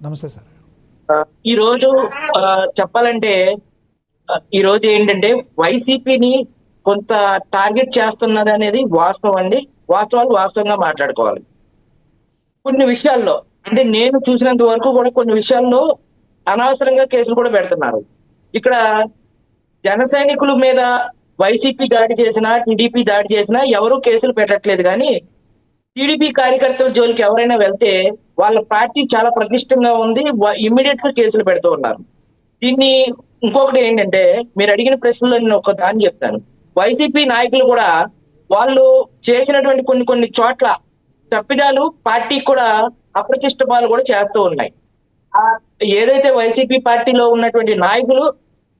నమస్తే సార్. ఈ రోజు చెప్పాలంటే ఈ రోజు ఏంటంటే వైసీపీని కొంత టార్గెట్ చేస్తున్నది అనేది వాస్తవం అండి. వాస్తవాలు వాస్తవంగా మాట్లాడుకోవాలి. కొన్ని విషయాల్లో అంటే నేను చూసినంత వరకు కూడా కొన్ని విషయాల్లో అనవసరంగా కేసులు కూడా పెడుతున్నారు. ఇక్కడ జన సైనికుల మీద వైసీపీ దాడి చేసినా, టీడీపీ దాడి చేసినా ఎవరూ కేసులు పెట్టట్లేదు. కానీ టీడీపీ కార్యకర్తల జోలికి ఎవరైనా వెళ్తే వాళ్ళ పార్టీ చాలా ప్రతిష్టంగా ఉంది, ఇమ్మీడియట్ గా కేసులు పెడుతూ ఉన్నారు. దీన్ని ఇంకొకటి ఏంటంటే, మీరు అడిగిన ప్రశ్నలో నేను ఒక దాన్ని చెప్తాను. వైసీపీ నాయకులు కూడా వాళ్ళు చేసినటువంటి కొన్ని చోట్ల తప్పిదాలు పార్టీకి కూడా అప్రతిష్ట పాలు కూడా చేస్తూ ఉన్నాయి. ఆ ఏదైతే వైసీపీ పార్టీలో ఉన్నటువంటి నాయకులు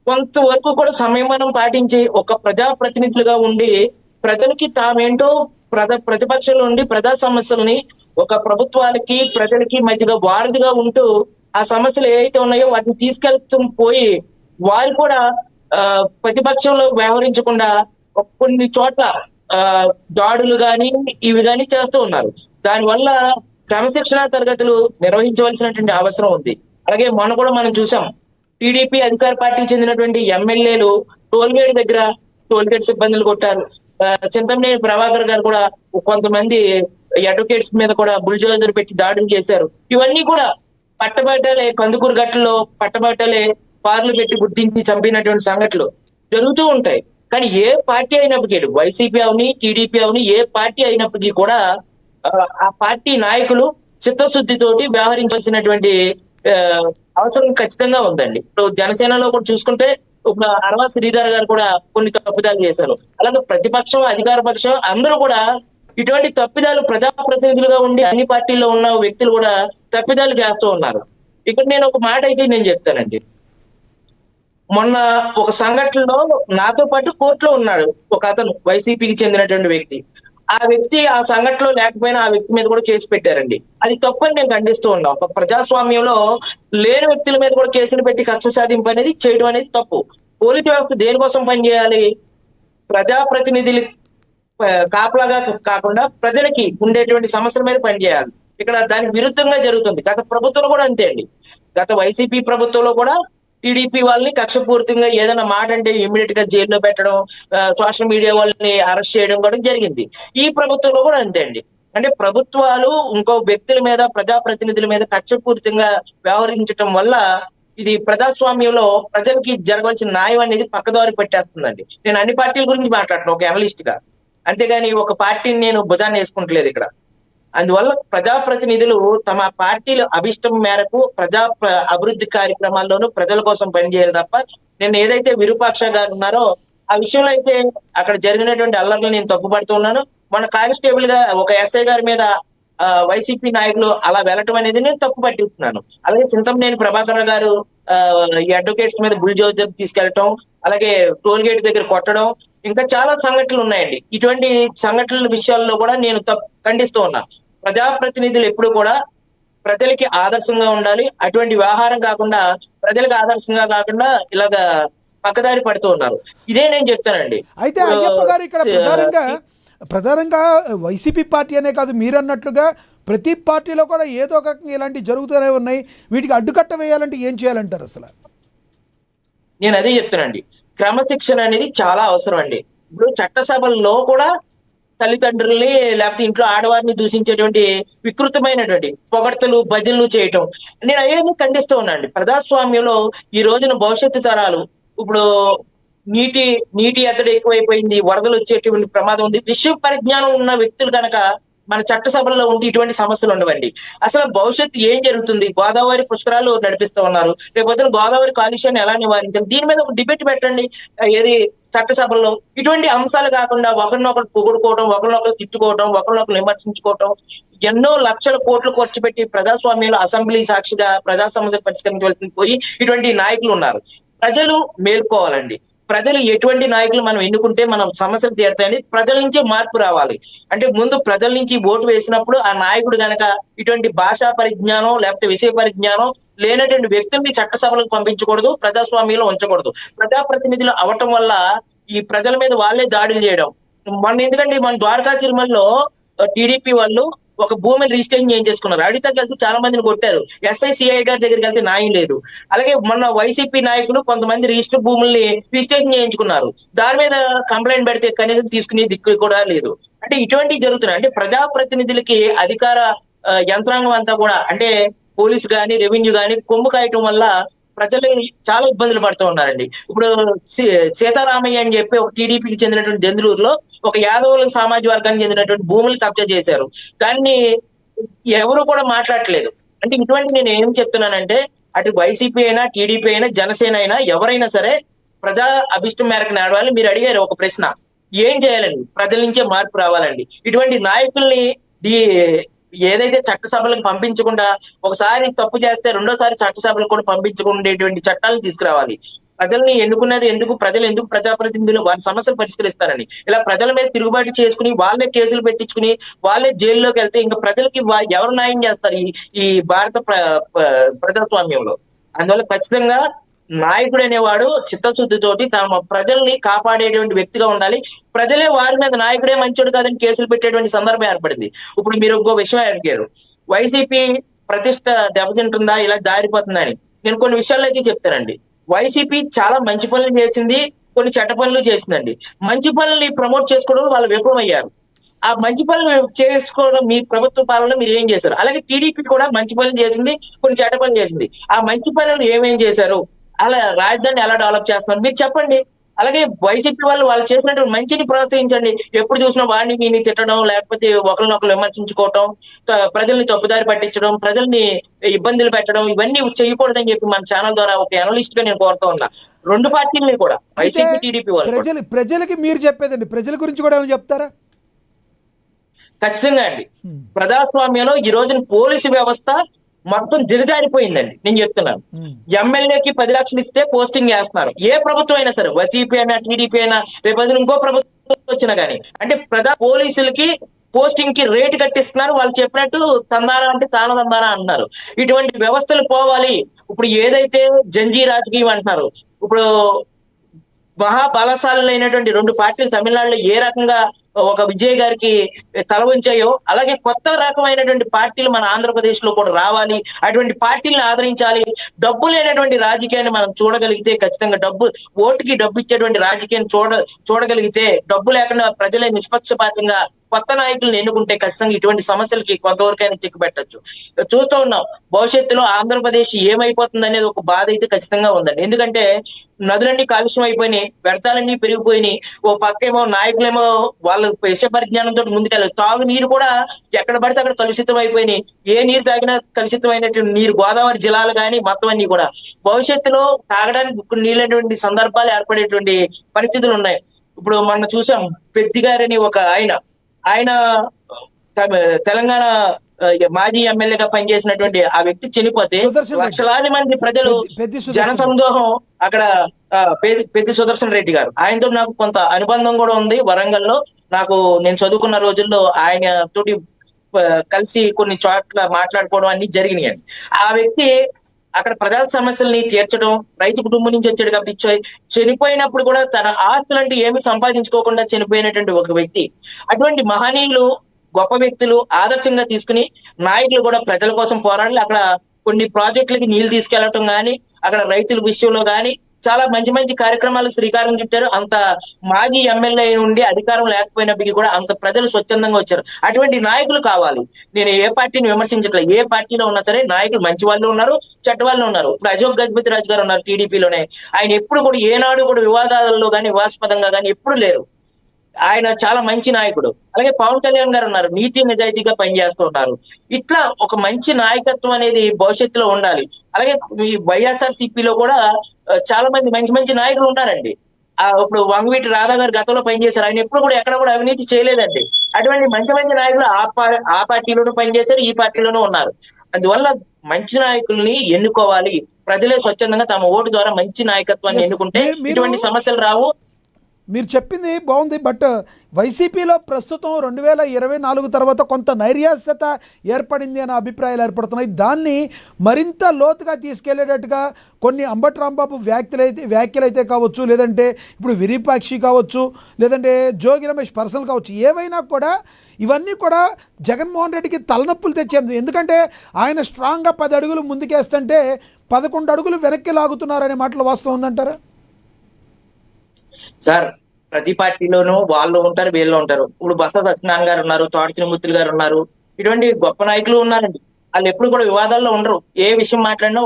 కొంతవరకు కూడా సంయమనం పాటించి ఒక ప్రజా ప్రతినిధులుగా ఉండి ప్రజలకి తామేంటో ప్రతిపక్షంలో ఉండి ప్రజా సమస్యలని ఒక ప్రభుత్వాలకి ప్రజలకి మధ్యగా వారధిగా ఉంటూ ఆ సమస్యలు ఏవైతే ఉన్నాయో వాటిని తీసుకెళ్తూ పోయి వారు కూడా ప్రతిపక్షంలో వ్యవహరించకుండా కొన్ని చోట్ల దాడులు గాని ఇవి గాని చేస్తూ ఉన్నారు. దానివల్ల క్రమశిక్షణా తరగతులు నిర్వహించవలసినటువంటి అవసరం ఉంది. అలాగే మొన్న కూడా మనం చూసాం, టీడీపీ అధికార పార్టీకి చెందినటువంటి ఎమ్మెల్యేలు టోల్గేట్ దగ్గర టోల్గేట్ సిబ్బందులు కొట్టారు. చింతమనేని ప్రభాకర్ గారు కూడా కొంతమంది అడ్వకేట్స్ మీద కూడా బుల్డోజర్ పెట్టి దాడులు చేశారు. ఇవన్నీ కూడా పట్టబట్టలే కందుకూరు గట్టులో పట్టబట్టలే పార్లు పెట్టి గుర్తించి చంపినటువంటి సంఘటనలు జరుగుతూ ఉంటాయి. కానీ ఏ పార్టీ అయినప్పటికీ, వైసీపీ అవని టీడీపీ అవని, ఏ పార్టీ అయినప్పటికీ కూడా ఆ పార్టీ నాయకులు చిత్తశుద్ధితోటి వ్యవహరించాల్సినటువంటి అవసరం ఖచ్చితంగా ఉందండి. ఇప్పుడు జనసేనలో కూడా చూసుకుంటే అరవా శ్రీధర్ గారు కూడా కొన్ని తప్పిదాలు చేశారు. అలాగే ప్రతిపక్షం అధికార పక్షం అందరూ కూడా ఇటువంటి తప్పిదాలు ప్రజాప్రతినిధులుగా ఉండి అన్ని పార్టీల్లో ఉన్న వ్యక్తులు కూడా తప్పిదాలు చేస్తూ ఉన్నారు. ఇక్కడ నేను ఒక మాట అయితే నేను చెప్తానండి. మొన్న ఒక సంఘటనలో నాతో పాటు కోర్టులో ఉన్నాడు ఒక అతను, వైసీపీకి చెందినటువంటి వ్యక్తి. ఆ వ్యక్తి ఆ సంఘటనలో లేకపోయినా ఆ వ్యక్తి మీద కూడా కేసు పెట్టారండి. అది తప్పని నేను ఖండిస్తూ ఉన్నా. ఒక ప్రజాస్వామ్యంలో లేని వ్యక్తుల మీద కూడా కేసులు పెట్టి కక్ష సాధింపు అనేది చేయడం అనేది తప్పు. పోలీసు వ్యవస్థ దేనికోసం పనిచేయాలి? ప్రజాప్రతినిధులు కాపలాగా కాకుండా ప్రజలకి ఉండేటువంటి సమస్యల మీద పనిచేయాలి. ఇక్కడ దానికి విరుద్ధంగా జరుగుతుంది. గత ప్రభుత్వంలో కూడా అంతే అండి. గత వైసీపీ ప్రభుత్వంలో కూడా టీడీపీ వాళ్ళని కక్షపూర్తిగా ఏదైనా మాట అంటే ఇమ్మీడియట్ గా జైల్లో పెట్టడం, సోషల్ మీడియా వాళ్ళని అరెస్ట్ చేయడం కూడా జరిగింది. ఈ ప్రభుత్వంలో కూడా అంతే అండి. అంటే ప్రభుత్వాలు ఇంకో వ్యక్తుల మీద ప్రజాప్రతినిధుల మీద కక్షపూర్తిగా వ్యవహరించడం వల్ల ఇది ప్రజాస్వామ్యంలో ప్రజలకి జరగవలసిన న్యాయం అనేది పక్కదారి పెట్టేస్తుందండి. నేను అన్ని పార్టీల గురించి మాట్లాడుతున్నాను ఒక అనలిస్ట్ గా, అంతేగాని ఒక పార్టీని నేను భుజాన్ని వేసుకుంటలేదు ఇక్కడ. అందువల్ల ప్రజాప్రతినిధులు తమ పార్టీల అభిష్టం మేరకు అభివృద్ధి కార్యక్రమాల్లోనూ ప్రజల కోసం పనిచేయాలి తప్ప, నేను ఏదైతే విరూపాక్ష గారు ఉన్నారో ఆ విషయంలో అయితే అక్కడ జరిగినటువంటి అల్లర్లు నేను తప్పుపడుతూ ఉన్నాను. మన కానిస్టేబుల్ గా ఒక ఎస్ఐ గారి మీద వైసీపీ నాయకులు అలా వెళ్ళటం అనేది నేను తప్పు పట్టిస్తున్నాను. అలాగే చింతమనేని ప్రభాకర్ గారు ఈ అడ్వకేట్స్ మీద బుల్డోజర్ తీసుకెళ్లటం, అలాగే టోల్ గేట్ దగ్గర కొట్టడం, ఇంకా చాలా సంఘటనలు ఉన్నాయండి. ఇటువంటి సంఘటనల విషయాల్లో కూడా నేను ఖండిస్తూ ఉన్నా. ప్రజాప్రతినిధులు ఎప్పుడు కూడా ప్రజలకి ఆదర్శంగా ఉండాలి. అటువంటి వ్యవహారం కాకుండా ప్రజలకు ఆదర్శంగా కాకుండా ఇలాగా పక్కదారి పడుతూ ఉన్నారు. ఇదే నేను చెప్తానండి. అయితే అయ్యప్ప గారు ఇక్కడ ప్రధానంగా వైసీపీ పార్టీ అనే కాదు, మీరు అన్నట్లుగా ప్రతి పార్టీలో కూడా ఏదో ఒక రకంగా ఇలాంటివి జరుగుతూనే ఉన్నాయి. వీటికి అడ్డుకట్ట వేయాలంటే ఏం చేయాలంటారు? అసలు నేను అదే చెప్తానండి. క్రమశిక్షణ అనేది చాలా అవసరం అండి. ఇప్పుడు చట్టసభల్లో కూడా తల్లిదండ్రుల్ని లేకపోతే ఇంట్లో ఆడవారిని దూషించేటువంటి వికృతమైనటువంటి పొగడ్తలు భజనలు చేయటం నేను అయ్యేది ఖండిస్తూ ఉన్నానండి. ప్రజాస్వామ్యంలో ఈ రోజున భవిష్యత్తు తరాలు ఇప్పుడు నీటి ఎద్దడి ఎక్కువైపోయింది, వరదలు వచ్చేటువంటి ప్రమాదం ఉంది. విషయ పరిజ్ఞానం ఉన్న వ్యక్తులు కనుక మన చట్టసభల్లో ఉండి ఇటువంటి సమస్యలు ఉండవండి. అసలు భవిష్యత్తు ఏం జరుగుతుంది? గోదావరి పుష్కరాలు నడిపిస్తూ ఉన్నారు. రేపొద్దున గోదావరి కాలుష్యాన్ని ఎలా నివారించాలి? దీని మీద ఒక డిబేట్ పెట్టండి. ఏది చట్టసభల్లో ఇటువంటి అంశాలు కాకుండా ఒకరినొకరు పొగుడుకోవడం, ఒకరినొకరు తిట్టుకోవడం, ఒకరినొకరు విమర్శించుకోవడం, ఎన్నో లక్షల కోట్లు ఖర్చు పెట్టి ప్రజాస్వామ్యంలో అసెంబ్లీ సాక్షిగా ప్రజా సమస్యలు పరిష్కరించవలసి పోయి ఇటువంటి నాయకులు ఉన్నారు. ప్రజలు మేల్కోవాలండి. ప్రజలు ఎటువంటి నాయకులు మనం ఎన్నుకుంటే మనం సమస్యలు తీరుతాయని ప్రజల నుంచే మార్పు రావాలి. అంటే ముందు ప్రజల నుంచి ఓటు వేసినప్పుడు ఆ నాయకుడు గనక ఇటువంటి భాషా పరిజ్ఞానం లేకపోతే విషయ పరిజ్ఞానం లేనటువంటి వ్యక్తుల్ని చట్టసభలకు పంపించకూడదు, ప్రజాస్వామ్యంలో ఉంచకూడదు. ప్రజాప్రతినిధులు అవటం వల్ల ఈ ప్రజల మీద వాళ్ళే దాడులు చేయడం. ఎందుకంటే మన ద్వారకా తిరుమలలో టీడీపీ వాళ్ళు ఒక భూమిని రిజిస్ట్రేషన్ చేయించేసుకున్నారు. అడిగితే వెళ్తే చాలా మందిని కొట్టారు. SICI గారి దగ్గరికి వెళ్తే న్యాయం లేదు. అలాగే మొన్న వైసీపీ నాయకులు కొంతమంది రిజిస్టర్ భూముల్ని రిజిస్ట్రేషన్ చేయించుకున్నారు. దాని మీద కంప్లైంట్ పెడితే కనీసం తీసుకునే దిక్కు కూడా లేదు. అంటే ఇటువంటివి జరుగుతున్నాయి. అంటే ప్రజాప్రతినిధులకి అధికార యంత్రాంగం అంతా కూడా అంటే పోలీసు గాని రెవెన్యూ గాని కొమ్ము కాయటం వల్ల ప్రజలు చాలా ఇబ్బందులు పడుతూ ఉన్నారండి. ఇప్పుడు సీతారామయ్య అని చెప్పి ఒక టీడీపీకి చెందినటువంటి దెందులూరులో ఒక యాదవుల సామాజిక వర్గానికి చెందినటువంటి భూములు కబ్జా చేశారు. దాన్ని ఎవరు కూడా మాట్లాడట్లేదు. అంటే ఇటువంటి నేను ఏం చెప్తున్నానంటే అటు వైసీపీ అయినా టీడీపీ అయినా జనసేన అయినా ఎవరైనా సరే ప్రజా అభిష్టం మేరకు నడవాలి. మీరు అడిగారు ఒక ప్రశ్న, ఏం చేయాలండి? ప్రజల నుంచే మార్పు రావాలండి. ఇటువంటి నాయకుల్ని ఏదైతే చట్టసభలకు పంపించకుండా ఒకసారి తప్పు చేస్తే రెండోసారి చట్టసభలకు కూడా పంపించకుండేటువంటి చట్టాలను తీసుకురావాలి. ప్రజల్ని ఎన్నుకున్నది ఎందుకు? ప్రజలు ఎందుకు ప్రజాప్రతినిధులు వారి సమస్యలు పరిష్కరిస్తారని. ఇలా ప్రజల మీద తిరుగుబాటు చేసుకుని వాళ్ళే కేసులు పెట్టించుకుని వాళ్ళే జైల్లోకి వెళ్తే ఇంకా ప్రజలకి ఎవరు న్యాయం చేస్తారు ఈ భారత ప్రజాస్వామ్యంలో? అందువల్ల ఖచ్చితంగా నాయకుడు అనేవాడు చిత్తశుద్ధితోటి తమ ప్రజల్ని కాపాడేటువంటి వ్యక్తిగా ఉండాలి. ప్రజలే వారి మీద నాయకుడే మంచోడు కాదని కేసులు పెట్టేటువంటి సందర్భం ఏర్పడింది. ఇప్పుడు మీరు ఇంకో విషయం అడిగారు, వైసీపీ ప్రతిష్ట దెబ్బతింటుందా, ఇలా దారిపోతుందని. నేను కొన్ని విషయాలు అయితే చెప్తానండి. వైసీపీ చాలా మంచి పనులు చేసింది, కొన్ని చెడ్డ పనులు చేసిందండి. మంచి పనుల్ని ప్రమోట్ చేసుకోవడం వాళ్ళు విఫలమయ్యారు. ఆ మంచి పనులు చేసుకోవడం మీ ప్రభుత్వ పాలనలో మీరు ఏం చేశారు? అలాగే టీడీపీ కూడా మంచి పనులు చేసింది, కొన్ని చెడ్డ పనులు చేసింది. ఆ మంచి పనులు ఏమేం చేశారు? అలా రాజధాని ఎలా డెవలప్ చేస్తున్నారు మీరు చెప్పండి. అలాగే వైసీపీ వాళ్ళు చేసినటువంటి మంచిని ప్రోత్సహించండి. ఎప్పుడు చూసినా వాడిని వీని తిట్టడం, లేకపోతే ఒకరినొకరు విమర్శించుకోవటం, ప్రజల్ని తప్పుదారి పట్టించడం, ప్రజల్ని ఇబ్బందులు పెట్టడం, ఇవన్నీ చేయకూడదని చెప్పి మన ఛానల్ ద్వారా ఒక అనలిస్ట్ గా నేను కోరుతా ఉన్నా. రెండు పార్టీలని కూడా, వైసీపీ టీడీపీ వాళ్ళు. ప్రజలకి మీరు చెప్పేదండి, ప్రజల గురించి కూడా ఏమైనా చెప్తారా? ఖచ్చితంగా అండి. ప్రజాస్వామ్యంలో ఈ రోజున పోలీసు వ్యవస్థ మొత్తం దిగజారిపోయిందండి. నేను చెప్తున్నాను, ఎమ్మెల్యేకి 10 లక్షలు ఇస్తే పోస్టింగ్ వేస్తున్నారు. ఏ ప్రభుత్వం అయినా సరే, వైసీపీ అయినా టీడీపీ అయినా, రేపు ఇంకో ప్రభుత్వం వచ్చినా కానీ, అంటే పోలీసులకి పోస్టింగ్ కి రేటు కట్టిస్తున్నారు. వాళ్ళు చెప్పినట్టు తందారా అంటే తాను తందారా అంటున్నారు. ఇటువంటి వ్యవస్థలు పోవాలి. ఇప్పుడు ఏదైతే జంజీ రాజకీయం అంటున్నారు, ఇప్పుడు మహాబలశాలైనటువంటి 2 పార్టీలు తమిళనాడులో ఏ రకంగా ఒక విజయ్ గారికి తల వంచాయో, అలాగే కొత్త రకమైనటువంటి పార్టీలు మన ఆంధ్రప్రదేశ్ లో కూడా రావాలి. అటువంటి పార్టీలను ఆదరించాలి. డబ్బు లేనటువంటి రాజకీయాన్ని మనం చూడగలిగితే, ఖచ్చితంగా ఓటుకి డబ్బు ఇచ్చేటువంటి రాజకీయాన్ని చూడగలిగితే, డబ్బు లేకుండా ప్రజలే నిష్పక్షపాతంగా కొత్త నాయకులను ఎన్నుకుంటే ఖచ్చితంగా ఇటువంటి సమస్యలకి కొంతవరకైనా చెక్కు పెట్టచ్చు. చూస్తూ ఉన్నాం, భవిష్యత్తులో ఆంధ్రప్రదేశ్ ఏమైపోతుంది అనేది ఒక బాధ అయితే ఖచ్చితంగా ఉందండి. ఎందుకంటే నదులన్నీ కాలుష్యం అయిపోయినాయి, వ్యర్థాలన్నీ పెరిగిపోయినాయి. ఓ పక్కేమో నాయకులేమో వాళ్ళ విష పరిజ్ఞానంతో ముందుకెళ్ళాలి. తాగు నీరు కూడా ఎక్కడ పడితే అక్కడ కలుషితం అయిపోయినాయి. ఏ నీరు తాగినా కలుషితమైనటువంటి నీరు గోదావరి జిల్లాలు కానీ మొత్తం అన్ని కూడా. భవిష్యత్తులో తాగడానికి నీళ్ళటువంటి సందర్భాలు ఏర్పడేటువంటి పరిస్థితులు ఉన్నాయి. ఇప్పుడు మనం చూసాం, పెద్ది గారని ఒక ఆయన తెలంగాణ మాజీ ఎమ్మెల్యేగా పనిచేసినటువంటి ఆ వ్యక్తి చనిపోతే లక్షలాది మంది ప్రజలు జన సందోహం అక్కడ పెద్ది సుదర్శన్ రెడ్డి గారు, ఆయనతో నాకు కొంత అనుబంధం కూడా ఉంది. వరంగల్లో నేను చదువుకున్న రోజుల్లో ఆయన తోటి కలిసి కొన్ని చోట్ల మాట్లాడుకోవడం అన్ని జరిగినాయి. ఆ వ్యక్తి అక్కడ ప్రజా సమస్యల్ని తీర్చడం, రైతు కుటుంబం నుంచి వచ్చాడు కాబట్టి చనిపోయినప్పుడు కూడా తన ఆస్తులంటే ఏమి సంపాదించుకోకుండా చనిపోయినటువంటి ఒక వ్యక్తి. అటువంటి మహనీయులు, గొప్ప వ్యక్తులు ఆదర్శంగా తీసుకుని నాయకులు కూడా ప్రజల కోసం పోరాడాలి. అక్కడ కొన్ని ప్రాజెక్టులకి నీళ్లు తీసుకెళ్లటం కానీ, అక్కడ రైతుల విషయంలో కానీ చాలా మంచి మంచి కార్యక్రమాలకు శ్రీకారం చుట్టారు. అంత మాజీ ఎమ్మెల్యే నుండి అధికారం లేకపోయినప్పటికీ కూడా అంత ప్రజలు స్వచ్ఛందంగా వచ్చారు. అటువంటి నాయకులు కావాలి. నేను ఏ పార్టీని విమర్శించట్లేదు. ఏ పార్టీలో ఉన్నా సరే నాయకులు మంచి వాళ్ళు ఉన్నారు, చెడ్డ వాళ్ళు ఉన్నారు. ఇప్పుడు అశోక్ గజపతి రాజు గారు ఉన్నారు టీడీపీలోనే. ఆయన ఎప్పుడు కూడా ఏనాడు కూడా వివాదాలలో కానీ వివాదాస్పదంగా కానీ ఎప్పుడు లేరు. ఆయన చాలా మంచి నాయకుడు. అలాగే పవన్ కళ్యాణ్ గారు ఉన్నారు, నీతి నిజాయితీగా పనిచేస్తూ ఉన్నారు. ఇట్లా ఒక మంచి నాయకత్వం అనేది భవిష్యత్తులో ఉండాలి. అలాగే ఈ వైఎస్ఆర్సీపీలో కూడా చాలా మంది మంచి మంచి నాయకులు ఉన్నారండి. ఇప్పుడు వంగవీటి రాధా గారు గతంలో పనిచేశారు. ఆయన ఎప్పుడు కూడా ఎక్కడ కూడా అవినీతి చేయలేదండి. అటువంటి మంచి మంచి నాయకులు ఆ పార్టీలోనూ పనిచేశారు, ఈ పార్టీలోనూ ఉన్నారు. అందువల్ల మంచి నాయకుల్ని ఎన్నుకోవాలి. ప్రజలే స్వచ్ఛందంగా తమ ఓటు ద్వారా మంచి నాయకత్వాన్ని ఎన్నుకుంటే ఇటువంటి సమస్యలు రావు. మీరు చెప్పింది బాగుంది. బట్ వైసీపీలో ప్రస్తుతం 2024 తర్వాత కొంత నైరాశ్యత ఏర్పడింది అనే అభిప్రాయాలు ఏర్పడుతున్నాయి. దాన్ని మరింత లోతుగా తీసుకెళ్లేటట్టుగా కొన్ని అంబటి రాంబాబు వ్యాఖ్యలైతే కావచ్చు, లేదంటే ఇప్పుడు విరూపాక్షి కావచ్చు, లేదంటే జోగి రమేష్ పర్సనల్ కావచ్చు, ఏవైనా కూడా ఇవన్నీ కూడా జగన్మోహన్ రెడ్డికి తలనొప్పులు తెచ్చేది. ఎందుకంటే ఆయన స్ట్రాంగ్గా 10 అడుగులు ముందుకేస్తుంటే 11 అడుగులు వెనక్కి లాగుతున్నారనే మాటలు వాస్తవం ఉందంటారా? సార్, ప్రతి పార్టీలోనూ వాళ్ళు ఉంటారు, వీళ్ళు ఉంటారు. ఇప్పుడు బస సత్యనారాయణ గారు ఉన్నారు, తోట శ్రీమూర్తులు గారు ఉన్నారు, ఇటువంటి గొప్ప నాయకులు ఉన్నారండి. వాళ్ళు ఎప్పుడు కూడా వివాదాల్లో ఉండరు. ఏ విషయం మాట్లాడినా